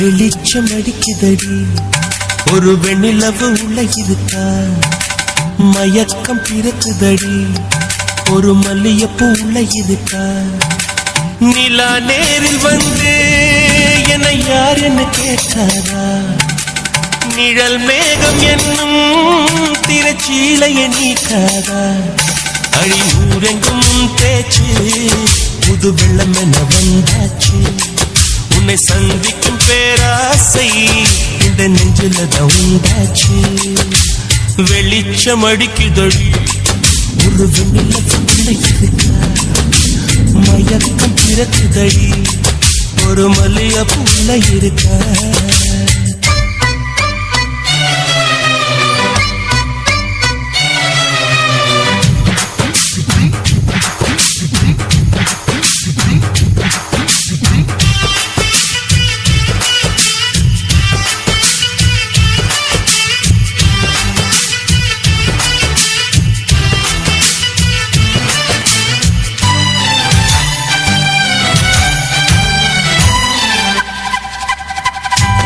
வெளிச்சம் அடிக்குதடி ஒரு வெண்ணிலவு உள்ள இருக்கா மயக்கம் பிறக்குதடி ஒரு மல்லியப்பூ உள்ள இருக்கா நிலா நேரில் வந்து என்னை யார் என்ன கேட்டாரா நிழல் மேகம் என்னும் திரைச்சீலையை நீக்காதா அழிவூரெங்கும் பேச்சு புது வெள்ளம் என வந்தாச்சு உன்னை சந்திக்கும் பேராசை இந்த நெஞ்சிலதான் உண்டாச்சு வெளிச்சம் அடிக்குதடி ஒரு வெண்ணிலவுள்ள இருக்கா மயக்கம் பிறக்குதடி ஒரு மல்லிகைப்பூ இருக்கா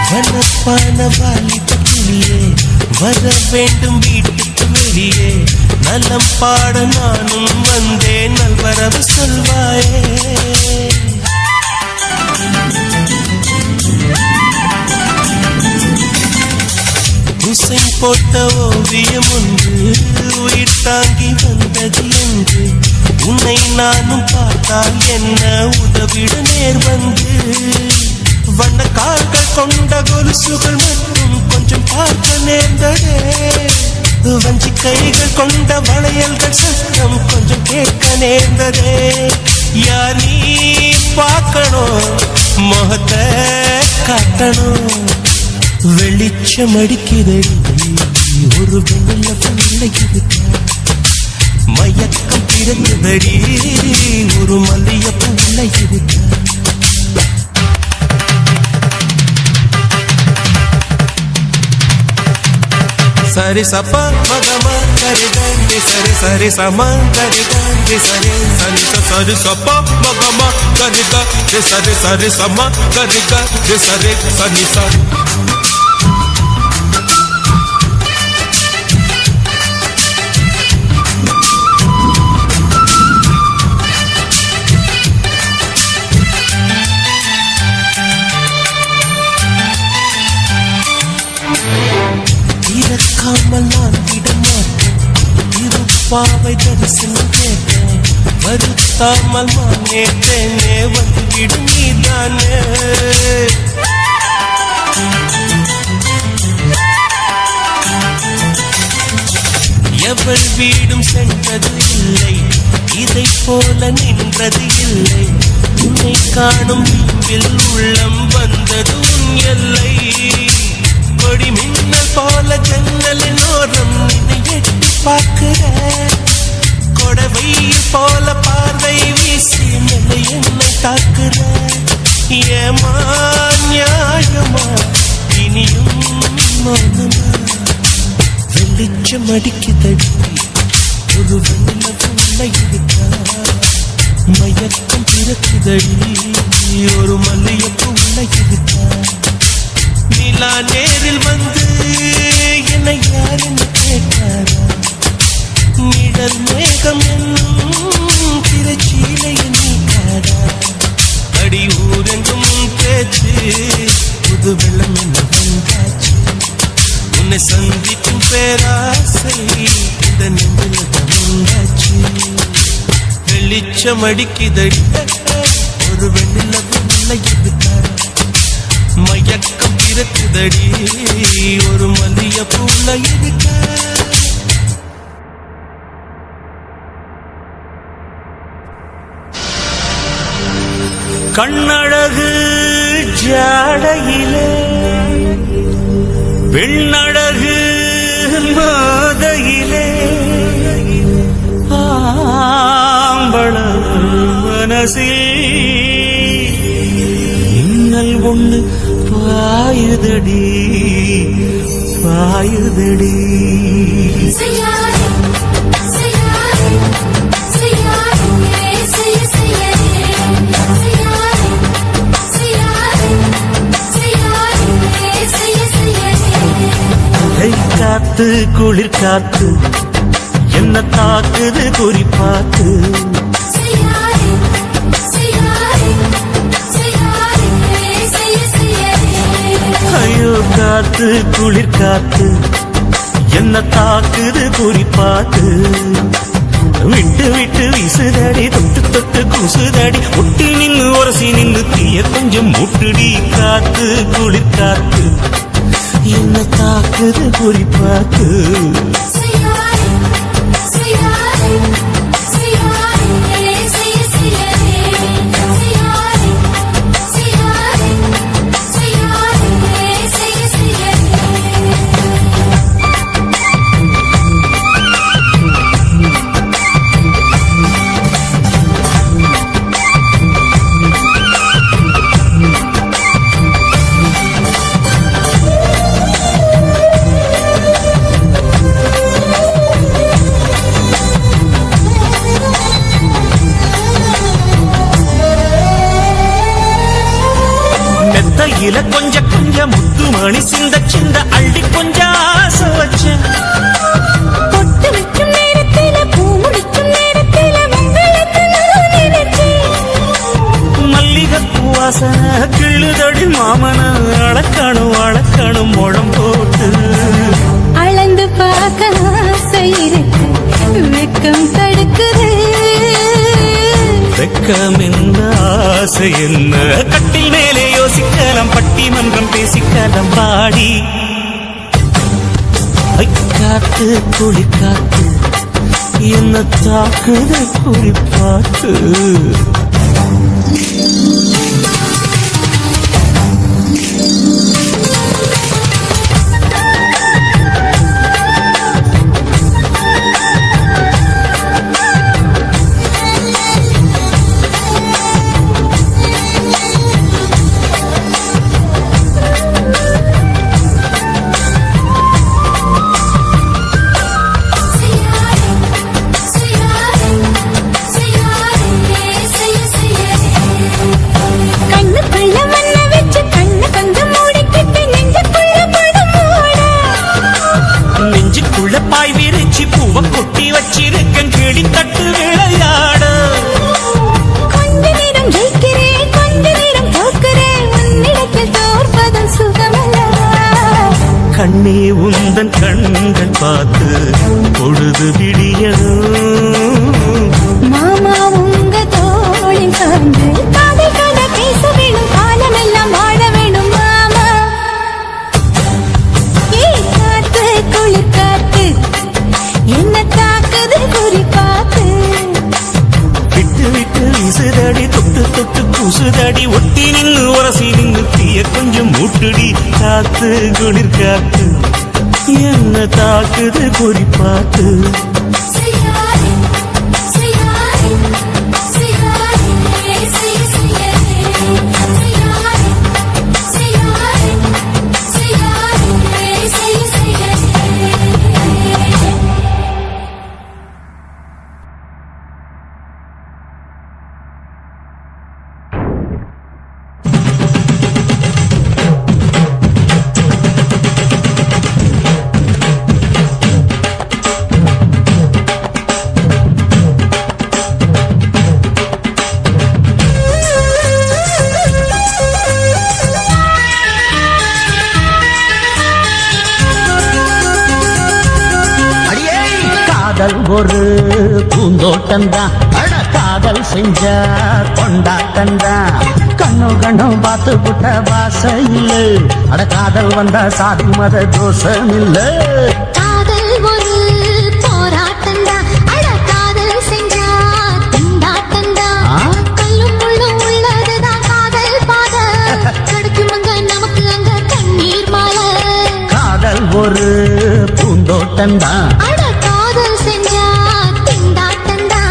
வனப்பான வாலிபத்திலே வர வேண்டும் வீட்டுக்கு வெளியே நலம் பாட நானும் வந்தேன் நல்வரவு சொல்வாயே உசைன் போட்ட ஓவியம் ஒன்று உயிர் தாங்கி வந்தது என்று உன்னை நானும் பார்த்தால் என்ன உதவிட நேர் வந்து வண்ண கால்கள் கொண்ட கொலுசுகள் மட்டும் கொஞ்சம் பார்க்க நேர்ந்ததே வஞ்சி கைகள் கொண்ட வளையல்கள் சத்தம் கொஞ்சம் கேட்க நேர்ந்ததே யார் நீ பார்க்கணும் முகத்தை காட்டணும் வெளிச்சம் அடிக்குதடி ஒரு வெண்ணிலவுள்ள இருக்கா மயக்கம் பிறக்குதடி ஒரு மல்லிகைப்பூ உள்ள இருக்கா சரி சப்பா மகமா கரிகே சரி சரி சமா கரிகே சரி சரி சரி சப்பா மகமா கரிகே சரி சரி சமா கரிகே சரி சரி சரி இறக்காமல் நான் விடமாட்டேன் இருப்பாவை தரிசனம் கேட்டேன் வருத்தாமல் நான் கேட்டேனே வந்து விடு நீதானே எவள் வீடும் சென்றது இல்லை இதை போல நின்றது இல்லை உன்னை காணும் வீம்பில் உள்ளம் வந்தது உன் எல்லை கொடி மின்னல் போல ஜன்னலின் ஓரம் நினை எட்டி பார்க்கிற கொடவையில் போல பார்வை வீசி நிலை என்னை தாக்குற ஏமா நியாயமா இனியும் மௌனமா வெளிச்சம் அடிக்குதடி ஒரு வெண்ணிலவுள்ள இருக்கா மயக்கம் பிறக்குதடி ஒரு மல்லிகைப்பூ உள்ள இருக்கா நிலா நேரில் வந்து என்னை யார் என்ன கேட்டாரா நிழல் மேகம் என்னும் திரைச்சீலையை நீக்காதா அடி ஊரெங்கும் பேச்சு புது வெள்ளம் என்ன வந்தாச்சு உன்னை சந்திக்கும் பேராசை இந்த நெஞ்சில் உண்டாச்சு வெளிச்சம் அடிக்குதடி ஒரு வெண்ணிலவுள்ள இருக்கா மயக்கம் பிறக்குதடி ஒரு மல்லிகைப்பூ உள்ள இருக்கா கண்ணழகு ஜாடையிலே பெண்ணழகு மாதையிலே ஆம்பள மனசில் இன்னல் ஒண்ணு பாயுதடி பாயுதடி Say காத்து குளிர் காத்து என்ன தாக்குது குறிப்பாத்து. ஐயோ காத்து குளிர் காத்து என்ன தாக்குது குறிப்பாத்து. விட்டு விட்டு வீசுதடி தொட்டு தொட்டு கூசுதடி ஒட்டி நின்னு உரசி நின்னு தீய கொஞ்சம் முட்டுடி. காத்து குளிர் காத்து என்ன தாக்குது குறிப்பாத்து. மெத்தையில கொஞ்ச கொஞ்ச முத்து மணி சிந்த சிந்த அள்ளி கொஞ்ச ஆசை வச்ச. பொட்டு வைக்கும் நேரத்தில பூ முடிக்கும் நேரத்தில உங்களுக்கு நினைச்சேன். மல்லிகைப்பூ வாசனை கிள்ளுதடி மாமன அளக்கணும் அளக்கணும் முழம் போட்டு. அளந்து பார்க்க ஆசை இருக்கு வெக்கம் தடுக்குது. வெக்கம் என்ன ஆசை என்ன கட்டில் மேலே யோசிக்கலாம் பட்டிமன்றம் பேசிக்கலாம் பாடி. காத்து குளி காத்து என்ன தாக்குது குறிப்பாத்து. பாய் விரிச்சி பூவ கொட்டி வச்சிருக்கேன் கிளி தட்டு விளையாட. கொஞ்ச நேரம் ஜெயிக்கிறேன் கொஞ்ச நேரம் தோக்கிறேன் உன்னிடத்தில் தோற்பதும் சுகமல்லவா. கண்ணே உந்தன் கண்கள் பார்த்து பொழுது விடியணும். மாமா உங்க தோளில் சார்ந்து காதல் கதை பேச வேணும் காலமெல்லாம் வாழ வேணும் மாமா. காத்து குளிர் காத்து என்ன தாக்குது குறிப்பாத்து. விட்டு விட்டு வீசுதடி தொட்டு தொட்டு கூசுதடி ஒட்டி நின்னு உரசி நின்னு தீய கொஞ்சம் மூட்டுடி. காத்து குளிர் காத்து என்ன தாக்குது குறிப்பாத்து. காதல் ஒரு பூந்தோட்டந்தான் அட காதல் செஞ்ச கொண்டாட்டந்தான். கண்ணு கண்ணு பார்த்து புட்ட பாசை இல்ல அட காதல் வந்தா சாதி மத தோஷம் இல்ல. காதல் ஒரு போராட்டந்தான் அட காதல் செஞ்சா திண்டாட்டந்தான். கல்லும் முள்ளும் உள்ளதுதான் காதல் பாத கிடைக்கும் அங்க நமக்கு அங்க கண்ணீர் மாலை. காதல் ஒரு பூந்தோட்டந்தான் அட காதல் செஞ்சா திண்டாட்டந்தான்.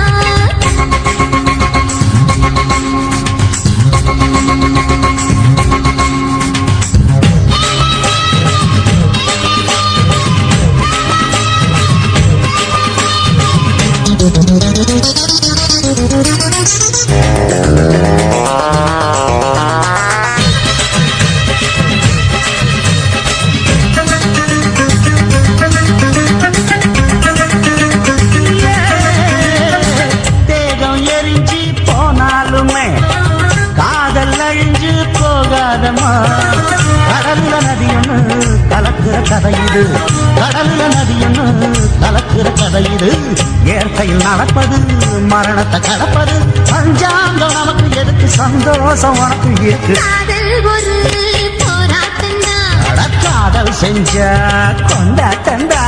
கடல்ல நதி ஒண்ணு கலக்குற கதை இது, கடல்ல நதி ஒண்ணு கலக்குற கதை இது. இயற்கையில் நடப்பது மரணத்தை கடப்பது, பஞ்சாங்கம் நமக்கு எதுக்கு, சந்தோஷம் உனக்கு இருக்கு. காதல் ஒரு போராட்டந்தா, காதல் செஞ்ச கொண்டாட்டந்தா.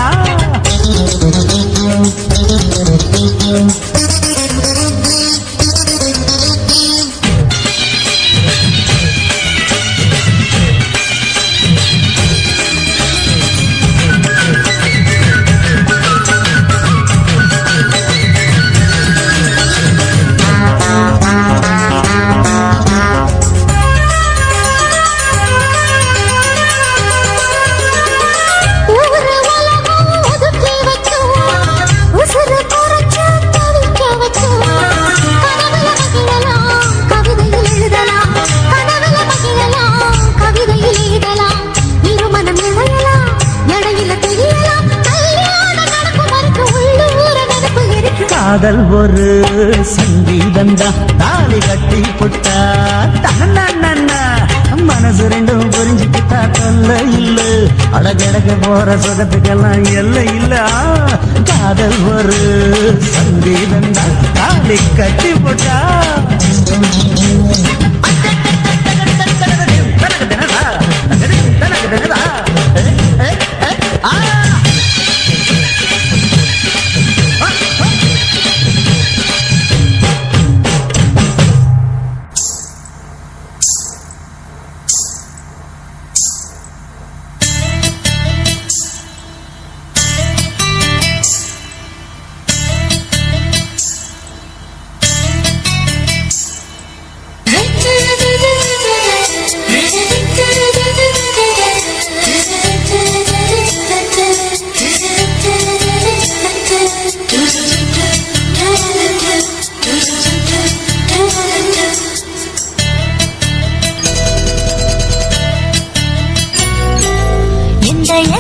காதல் ஒரு சங்கீதந்தா, தாலி கட்டி புட்டா தன்னா மனசு ரெண்டும் புரிஞ்சுக்கிட்டா தொல்ல இல்ல, அழகழக போற சுகத்துக்கெல்லாம் எல்லை இல்ல. காதல் ஒரு சங்கீதந்தா, தாலி கட்டி புட்டா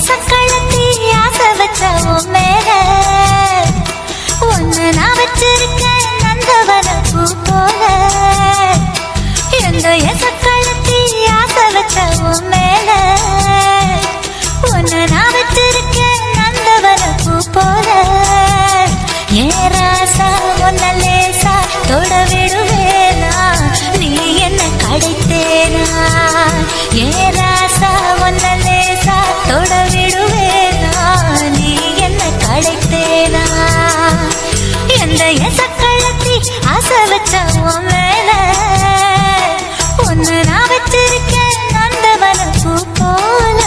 சக்களத்தி ஆசை வச்ச மேல ஒன்னு நான் வச்சிருக்க நந்தவன பூ போல. எந்த சக்களத்தி ஆசை வச்ச மேல ஒன்னு நான் வச்சிருக்க நந்தவன பூ போல. ஏராசா ஒன்ன லேசா தொட விடுவேனா, நீ என்ன கடைத்தேனா. ஏராசா ஒன்ன லேசா தொட விடுவேனா, நீ என்ன கடைத்தேனா. எந்த சக்களத்தி ஆசை வச்ச மேல ஒன்னு நான் வச்சிருக்கேன் நந்தவன பூ போல.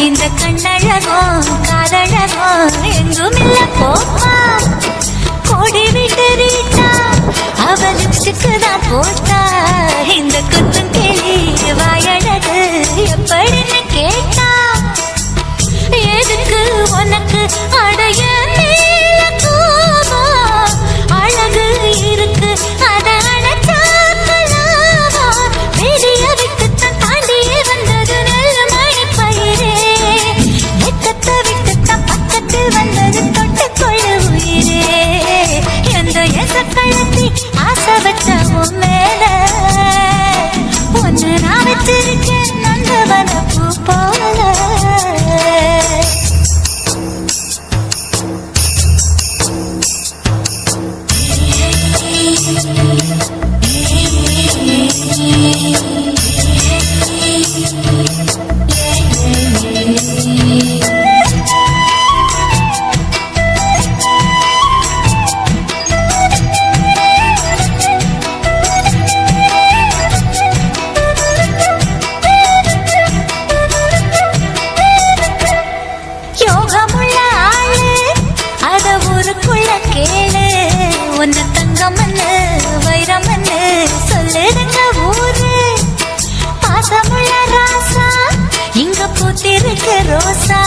இந்த கண்ணழகும் காதழகும் எங்கும் இல்ல போப்பா. கோடி விட்டு ரீட்டா அவளுக்கு தான் போட்டா. இந்த குத்தும் கிளி வாயழகு எப்படின்னு கேட்டா. எதுக்கு உனக்கு அடைய நீல கோபம், அழகு இருக்கு அத அணைச்சாக்கலாமா. வெளிய விட்டுத்தான் தாண்டியே வந்தது நெல் மணி பயிரே. வெக்கத்தை விட்டுத்தான் பக்கத்தில் வந்தது தொட்டு கொள்ளு உயிரே. எந்த சக்களத்தி ஆசை வச்ச மேல ஒன்னு தங்கமன்னு வைரமன்னு சொல்லுதுங்க ஊரு பாசமுள்ள ராசா இங்க பூத்திருக்கு ரோசா